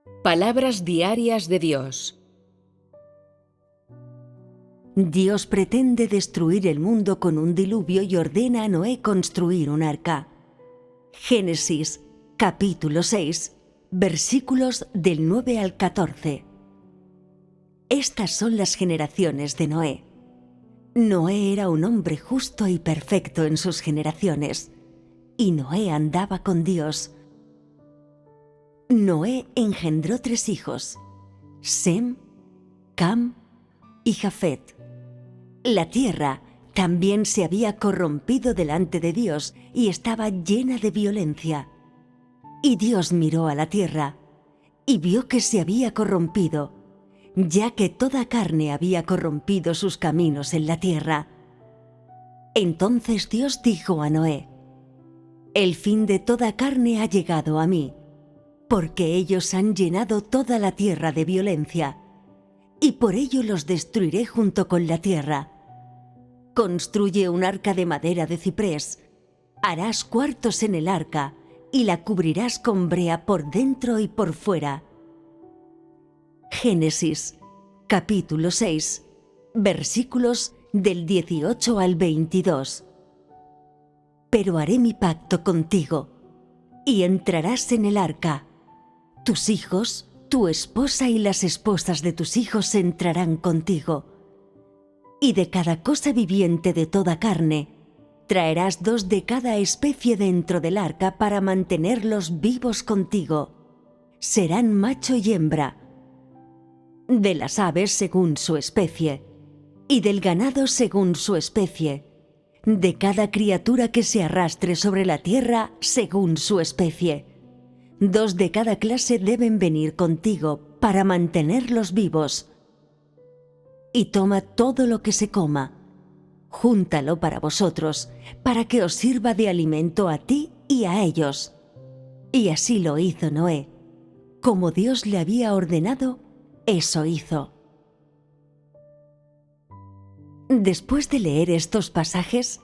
Palabras diarias de Dios. Dios pretende destruir el mundo con un diluvio y ordena a Noé construir un arca. Génesis, capítulo 6, versículos del 9 al 14. Estas son las generaciones de Noé. Noé era un hombre justo y perfecto en sus generaciones, y Noé andaba con Dios. Noé engendró 3 hijos, Sem, Cam y Jafet. La tierra también se había corrompido delante de Dios y estaba llena de violencia. Y Dios miró a la tierra y vio que se había corrompido, ya que toda carne había corrompido sus caminos en la tierra. Entonces Dios dijo a Noé: «El fin de toda carne ha llegado a mí, porque ellos han llenado toda la tierra de violencia, y por ello los destruiré junto con la tierra. Construye un arca de madera de ciprés, harás cuartos en el arca y la cubrirás con brea por dentro y por fuera». Génesis, capítulo 6, versículos del 18 al 22. «Pero haré mi pacto contigo, y entrarás en el arca. Tus hijos, tu esposa y las esposas de tus hijos entrarán contigo. Y de cada cosa viviente de toda carne, traerás 2 de cada especie dentro del arca para mantenerlos vivos contigo. Serán macho y hembra. De las aves según su especie, y del ganado según su especie, de cada criatura que se arrastre sobre la tierra según su especie. 2 de cada clase deben venir contigo para mantenerlos vivos. Y toma todo lo que se coma, júntalo para vosotros, para que os sirva de alimento a ti y a ellos». Y así lo hizo Noé. Como Dios le había ordenado, eso hizo. Después de leer estos pasajes,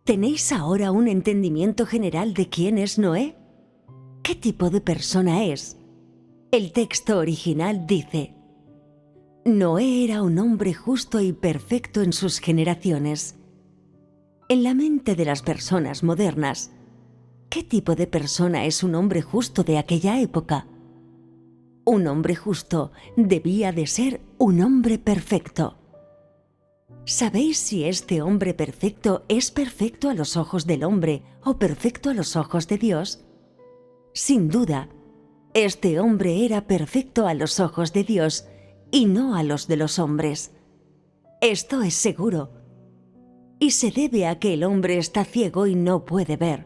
¿tenéis ahora un entendimiento general de quién es Noé? ¿Qué tipo de persona es? El texto original dice: «Noé era un hombre justo y perfecto en sus generaciones». En la mente de las personas modernas, ¿qué tipo de persona es un hombre justo de aquella época? Un hombre justo debía de ser un hombre perfecto. ¿Sabéis si este hombre perfecto es perfecto a los ojos del hombre o perfecto a los ojos de Dios? Sin duda, este hombre era perfecto a los ojos de Dios y no a los de los hombres. Esto es seguro. Y se debe a que el hombre está ciego y no puede ver.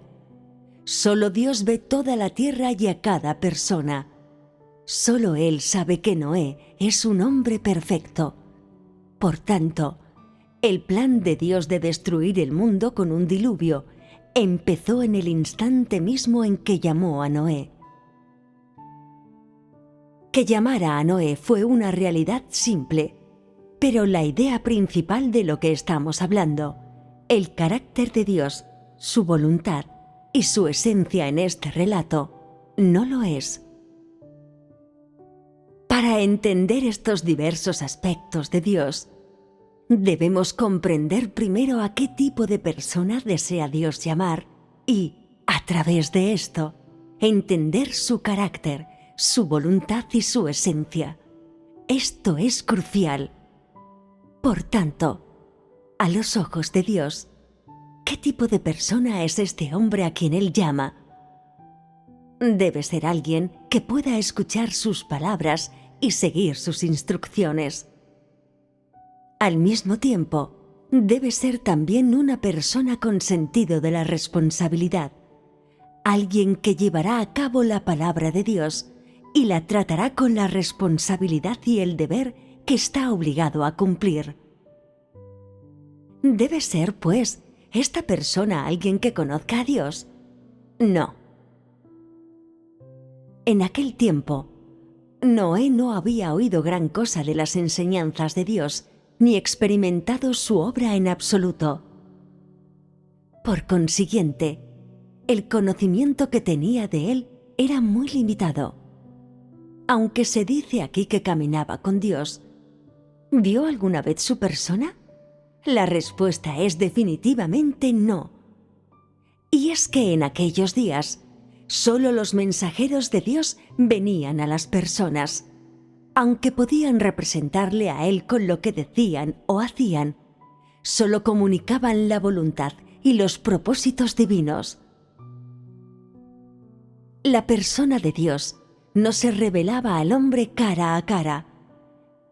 Solo Dios ve toda la tierra y a cada persona. Solo Él sabe que Noé es un hombre perfecto. Por tanto, el plan de Dios de destruir el mundo con un diluvio empezó en el instante mismo en que llamó a Noé. Que llamara a Noé fue una realidad simple, pero la idea principal de lo que estamos hablando, el carácter de Dios, su voluntad y su esencia en este relato, no lo es. Para entender estos diversos aspectos de Dios, debemos comprender primero a qué tipo de persona desea Dios llamar y, a través de esto, entender su carácter, su voluntad y su esencia. Esto es crucial. Por tanto, a los ojos de Dios, ¿qué tipo de persona es este hombre a quien Él llama? Debe ser alguien que pueda escuchar sus palabras y seguir sus instrucciones. Al mismo tiempo, debe ser también una persona con sentido de la responsabilidad, alguien que llevará a cabo la palabra de Dios y la tratará con la responsabilidad y el deber que está obligado a cumplir. ¿Debe ser, pues, esta persona alguien que conozca a Dios? No. En aquel tiempo, Noé no había oído gran cosa de las enseñanzas de Dios, ni experimentado su obra en absoluto. Por consiguiente, el conocimiento que tenía de Él era muy limitado. aunque se dice aquí que caminaba con Dios, ¿vio alguna vez su persona? La respuesta es definitivamente no. Y es que en aquellos días, solo los mensajeros de Dios venían a las personas. Aunque podían representarle a Él con lo que decían o hacían, solo comunicaban la voluntad y los propósitos divinos. La persona de Dios no se revelaba al hombre cara a cara.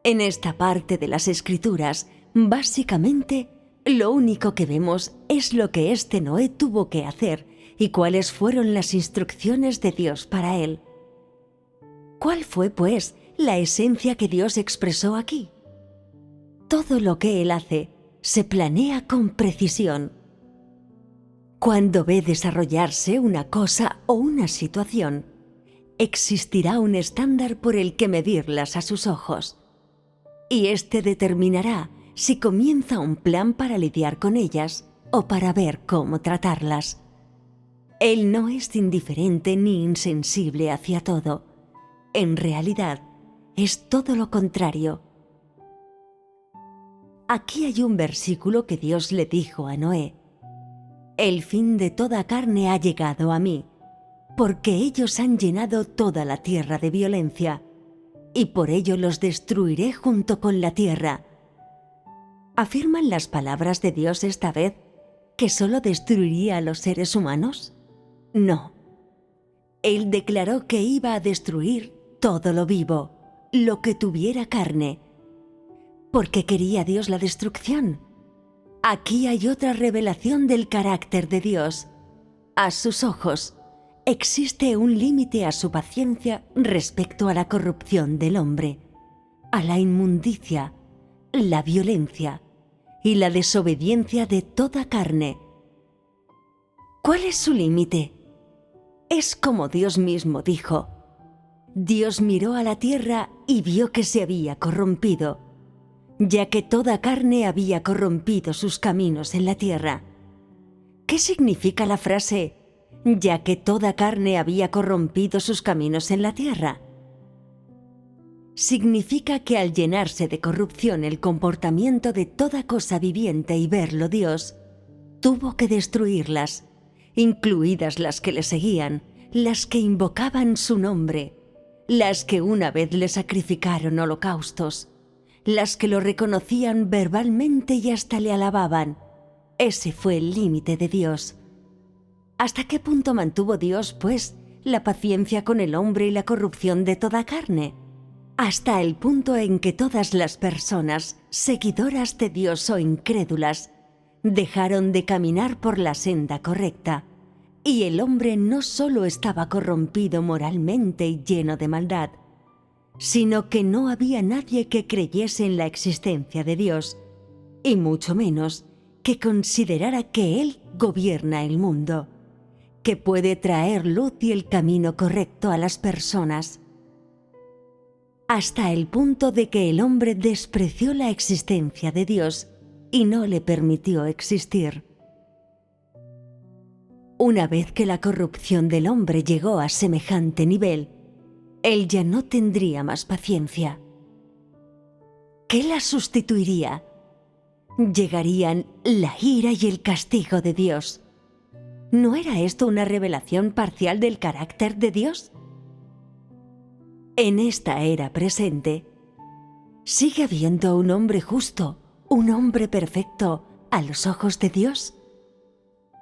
En esta parte de las Escrituras, básicamente, lo único que vemos es lo que este Noé tuvo que hacer y cuáles fueron las instrucciones de Dios para él. ¿Cuál fue, pues, la esencia que Dios expresó aquí? Todo lo que Él hace se planea con precisión. Cuando ve desarrollarse una cosa o una situación, existirá un estándar por el que medirlas a sus ojos, y éste determinará si comienza un plan para lidiar con ellas o para ver cómo tratarlas. Él no es indiferente ni insensible hacia todo. En realidad, es todo lo contrario. Aquí hay un versículo que Dios le dijo a Noé: «El fin de toda carne ha llegado a mí, porque ellos han llenado toda la tierra de violencia, y por ello los destruiré junto con la tierra». ¿Afirman las palabras de Dios esta vez que solo destruiría a los seres humanos? No. Él declaró que iba a destruir todo lo vivo, lo que tuviera carne. ¿Por qué quería Dios la destrucción? Aquí hay otra revelación del carácter de Dios. A sus ojos, existe un límite a su paciencia respecto a la corrupción del hombre, a la inmundicia, la violencia y la desobediencia de toda carne. ¿Cuál es su límite? Es como Dios mismo dijo: Dios miró a la tierra y vio que se había corrompido, ya que toda carne había corrompido sus caminos en la tierra. ¿Qué significa la frase «ya que toda carne había corrompido sus caminos en la tierra»? Significa que al llenarse de corrupción el comportamiento de toda cosa viviente y verlo Dios, tuvo que destruirlas, incluidas las que le seguían, las que invocaban su nombre, las que una vez le sacrificaron holocaustos, las que lo reconocían verbalmente y hasta le alababan. Ese fue el límite de Dios. ¿Hasta qué punto mantuvo Dios, pues, la paciencia con el hombre y la corrupción de toda carne? Hasta el punto en que todas las personas, seguidoras de Dios o incrédulas, dejaron de caminar por la senda correcta, y el hombre no solo estaba corrompido moralmente y lleno de maldad, sino que no había nadie que creyese en la existencia de Dios, y mucho menos que considerara que Él gobierna el mundo, que puede traer luz y el camino correcto a las personas, hasta el punto de que el hombre despreció la existencia de Dios y no le permitió existir. Una vez que la corrupción del hombre llegó a semejante nivel, él ya no tendría más paciencia. ¿Qué la sustituiría? Llegarían la ira y el castigo de Dios. ¿No era esto una revelación parcial del carácter de Dios? En esta era presente, ¿sigue habiendo un hombre justo, un hombre perfecto a los ojos de Dios?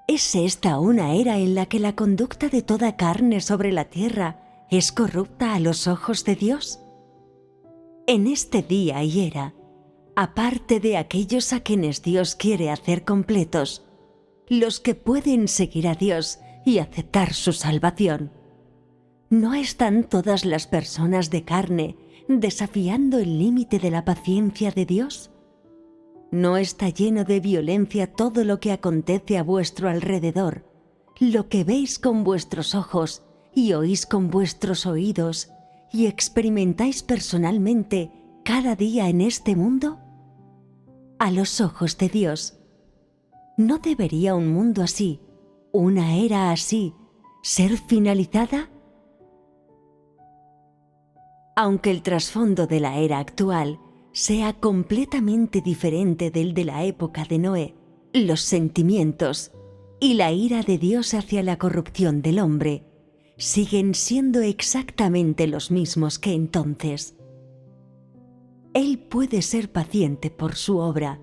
¿Es esta una era en la que la conducta de toda carne sobre la tierra es corrupta a los ojos de Dios? En este día y era, aparte de aquellos a quienes Dios quiere hacer completos, los que pueden seguir a Dios y aceptar su salvación, ¿no están todas las personas de carne desafiando el límite de la paciencia de Dios? ¿No está lleno de violencia todo lo que acontece a vuestro alrededor, lo que veis con vuestros ojos y oís con vuestros oídos y experimentáis personalmente cada día en este mundo? A los ojos de Dios, ¿no debería un mundo así, una era así, ser finalizada? Aunque el trasfondo de la era actual sea completamente diferente del de la época de Noé, los sentimientos y la ira de Dios hacia la corrupción del hombre siguen siendo exactamente los mismos que entonces. Él puede ser paciente por su obra,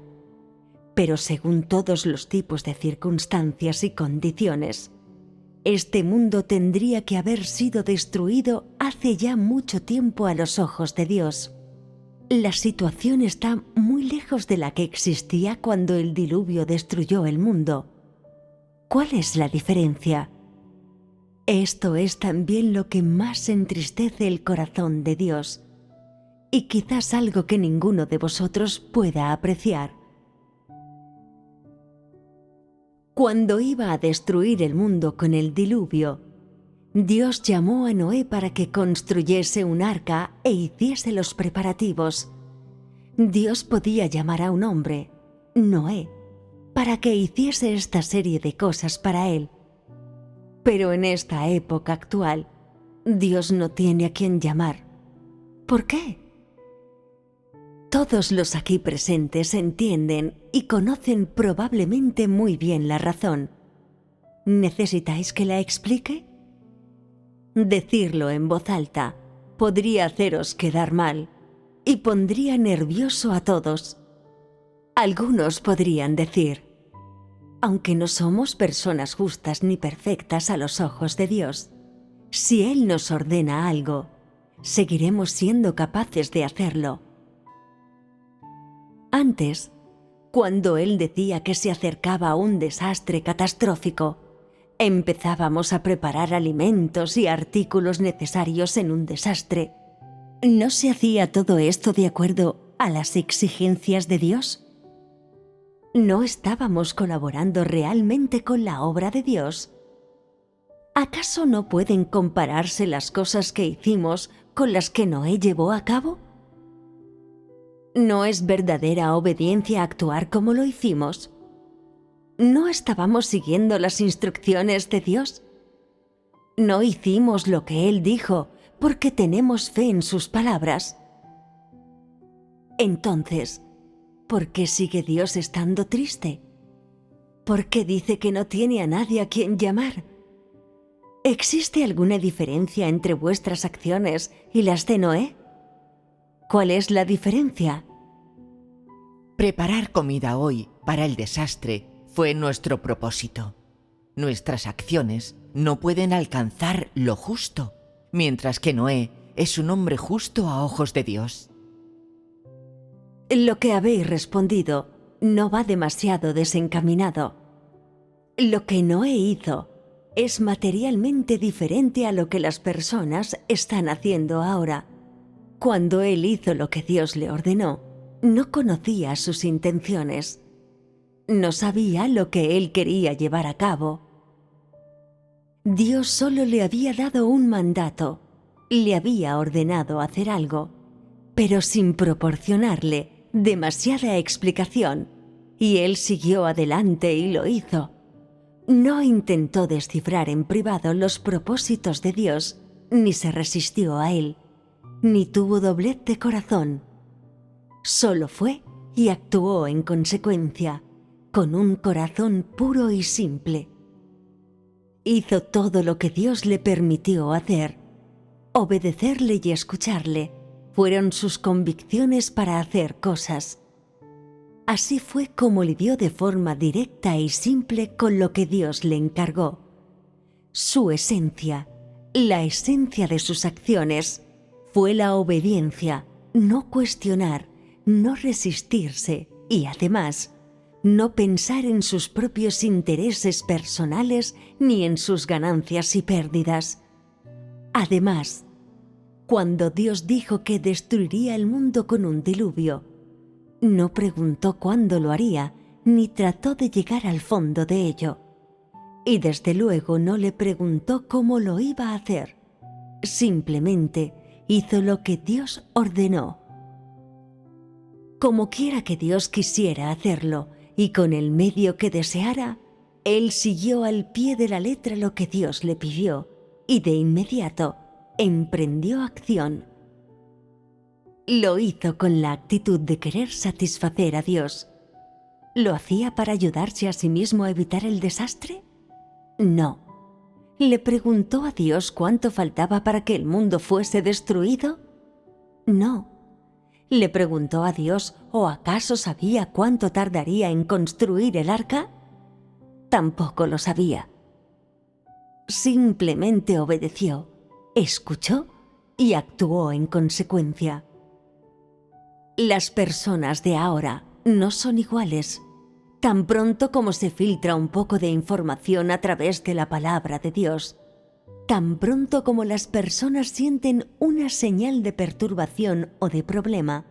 pero según todos los tipos de circunstancias y condiciones, este mundo tendría que haber sido destruido hace ya mucho tiempo a los ojos de Dios. La situación está muy lejos de la que existía cuando el diluvio destruyó el mundo. ¿Cuál es la diferencia? Esto es también lo que más entristece el corazón de Dios, y quizás algo que ninguno de vosotros pueda apreciar. Cuando iba a destruir el mundo con el diluvio, Dios llamó a Noé para que construyese un arca e hiciese los preparativos. Dios podía llamar a un hombre, Noé, para que hiciese esta serie de cosas para él. Pero en esta época actual, Dios no tiene a quien llamar. ¿Por qué? Todos los aquí presentes entienden y conocen probablemente muy bien la razón. ¿Necesitáis que la explique? Decirlo en voz alta podría haceros quedar mal y pondría nervioso a todos. Algunos podrían decir: aunque no somos personas justas ni perfectas a los ojos de Dios, si Él nos ordena algo, seguiremos siendo capaces de hacerlo. Antes, cuando Él decía que se acercaba un desastre catastrófico, empezábamos a preparar alimentos y artículos necesarios en un desastre. ¿No se hacía todo esto de acuerdo a las exigencias de Dios? ¿No estábamos colaborando realmente con la obra de Dios? ¿Acaso no pueden compararse las cosas que hicimos con las que Noé llevó a cabo? ¿No es verdadera obediencia actuar como lo hicimos? ¿No estábamos siguiendo las instrucciones de Dios? ¿No hicimos lo que Él dijo porque tenemos fe en sus palabras? Entonces, ¿por qué sigue Dios estando triste? ¿Por qué dice que no tiene a nadie a quien llamar? ¿Existe alguna diferencia entre vuestras acciones y las de Noé? ¿Cuál es la diferencia? Preparar comida hoy para el desastre fue nuestro propósito. Nuestras acciones no pueden alcanzar lo justo, mientras que Noé es un hombre justo a ojos de Dios. Lo que habéis respondido no va demasiado desencaminado. Lo que Noé hizo es materialmente diferente a lo que las personas están haciendo ahora. Cuando él hizo lo que Dios le ordenó, no conocía sus intenciones. No sabía lo que él quería llevar a cabo. Dios solo le había dado un mandato, le había ordenado hacer algo, pero sin proporcionarle demasiada explicación, y él siguió adelante y lo hizo. No intentó descifrar en privado los propósitos de Dios, ni se resistió a él, ni tuvo doblez de corazón. Solo fue y actuó en consecuencia, con un corazón puro y simple. Hizo todo lo que Dios le permitió hacer. Obedecerle y escucharle fueron sus convicciones para hacer cosas. Así fue como lidió de forma directa y simple con lo que Dios le encargó. Su esencia, la esencia de sus acciones, fue la obediencia, no cuestionar, no resistirse y, además, no pensar en sus propios intereses personales ni en sus ganancias y pérdidas. Además, cuando Dios dijo que destruiría el mundo con un diluvio, no preguntó cuándo lo haría, ni trató de llegar al fondo de ello. Y desde luego no le preguntó cómo lo iba a hacer. Simplemente hizo lo que Dios ordenó. Como quiera que Dios quisiera hacerlo, y con el medio que deseara, él siguió al pie de la letra lo que Dios le pidió, y de inmediato emprendió acción. Lo hizo con la actitud de querer satisfacer a Dios. ¿Lo hacía para ayudarse a sí mismo a evitar el desastre? No. ¿Le preguntó a Dios cuánto faltaba para que el mundo fuese destruido? No. ¿Le preguntó a Dios o acaso sabía cuánto tardaría en construir el arca? Tampoco lo sabía. Simplemente obedeció, escuchó y actuó en consecuencia. Las personas de ahora no son iguales. Tan pronto como se filtra un poco de información a través de la palabra de Dios, tan pronto como las personas sienten una señal de perturbación o de problema,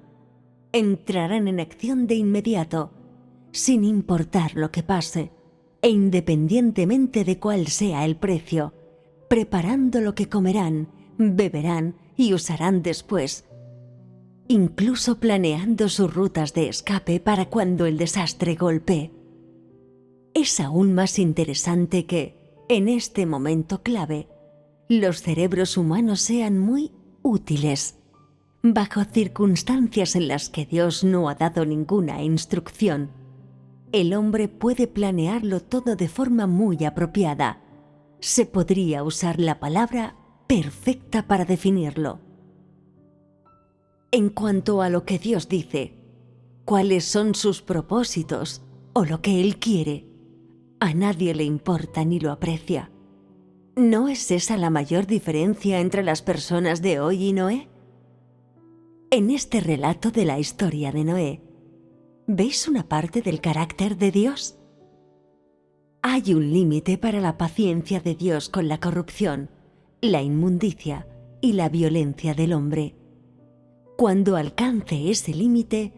entrarán en acción de inmediato, sin importar lo que pase, e independientemente de cuál sea el precio, preparando lo que comerán, beberán y usarán después, incluso planeando sus rutas de escape para cuando el desastre golpee. Es aún más interesante que, en este momento clave, los cerebros humanos sean muy útiles, bajo circunstancias en las que Dios no ha dado ninguna instrucción. El hombre puede planearlo todo de forma muy apropiada. Se podría usar la palabra perfecta para definirlo. En cuanto a lo que Dios dice, cuáles son sus propósitos o lo que Él quiere, a nadie le importa ni lo aprecia. ¿No es esa la mayor diferencia entre las personas de hoy y Noé? En este relato de la historia de Noé, ¿veis una parte del carácter de Dios? Hay un límite para la paciencia de Dios con la corrupción, la inmundicia y la violencia del hombre. Cuando alcance ese límite,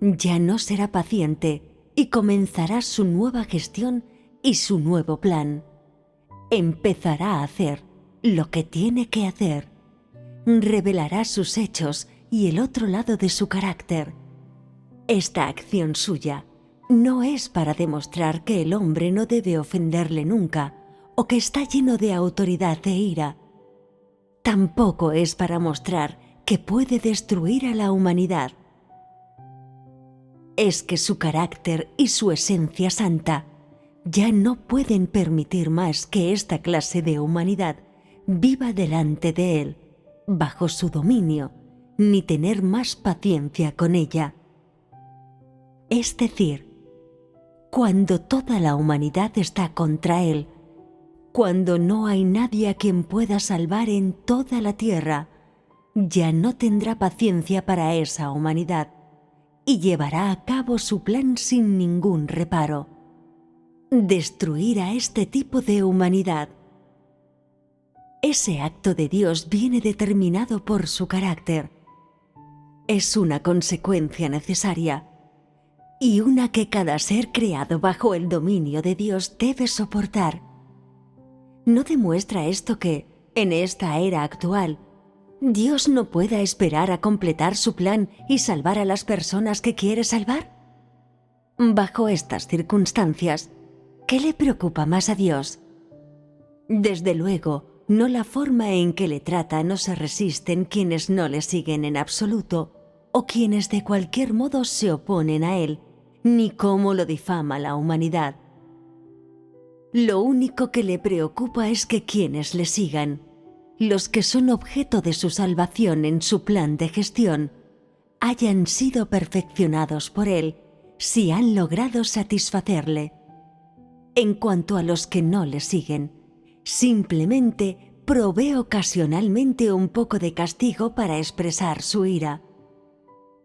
ya no será paciente y comenzará su nueva gestión y su nuevo plan. Empezará a hacer lo que tiene que hacer. Revelará sus hechos y el otro lado de su carácter. Esta acción suya no es para demostrar que el hombre no debe ofenderle nunca o que está lleno de autoridad e ira. Tampoco es para mostrar que puede destruir a la humanidad. Es que su carácter y su esencia santa ya no pueden permitir más que esta clase de humanidad viva delante de él, bajo su dominio, ni tener más paciencia con ella. Es decir, cuando toda la humanidad está contra él, cuando no hay nadie a quien pueda salvar en toda la tierra, ya no tendrá paciencia para esa humanidad y llevará a cabo su plan sin ningún reparo: destruir a este tipo de humanidad. Ese acto de Dios viene determinado por su carácter. Es una consecuencia necesaria y una que cada ser creado bajo el dominio de Dios debe soportar. ¿No demuestra esto que, en esta era actual, Dios no pueda esperar a completar su plan y salvar a las personas que quiere salvar? Bajo estas circunstancias, ¿qué le preocupa más a Dios? Desde luego, no la forma en que le trata no se resisten quienes no le siguen en absoluto o quienes de cualquier modo se oponen a él, ni cómo lo difama la humanidad. Lo único que le preocupa es que quienes le sigan, los que son objeto de su salvación en su plan de gestión, hayan sido perfeccionados por él si han logrado satisfacerle. En cuanto a los que no le siguen, simplemente provee ocasionalmente un poco de castigo para expresar su ira.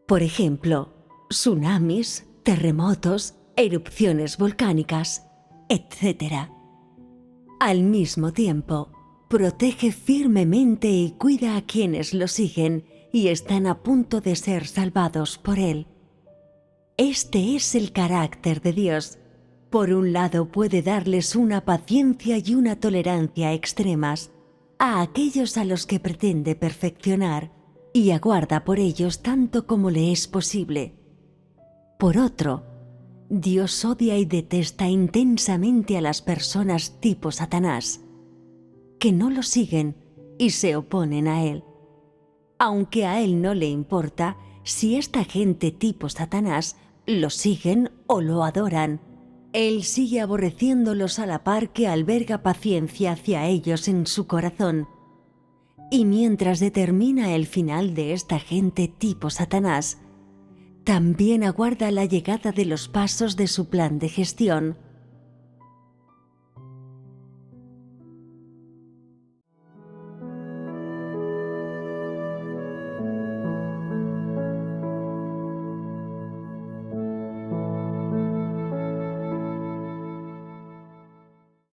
Por ejemplo, tsunamis, terremotos, erupciones volcánicas, etc. Al mismo tiempo, protege firmemente y cuida a quienes lo siguen y están a punto de ser salvados por él. Este es el carácter de Dios. Por un lado, puede darles una paciencia y una tolerancia extremas a aquellos a los que pretende perfeccionar y aguarda por ellos tanto como le es posible. Por otro, Dios odia y detesta intensamente a las personas tipo Satanás, que no lo siguen y se oponen a él. aunque a él no le importa si esta gente tipo Satanás lo siguen o lo adoran. Él sigue aborreciéndolos a la par que alberga paciencia hacia ellos en su corazón. Y mientras determina el final de esta gente tipo Satanás, también aguarda la llegada de los pasos de su plan de gestión,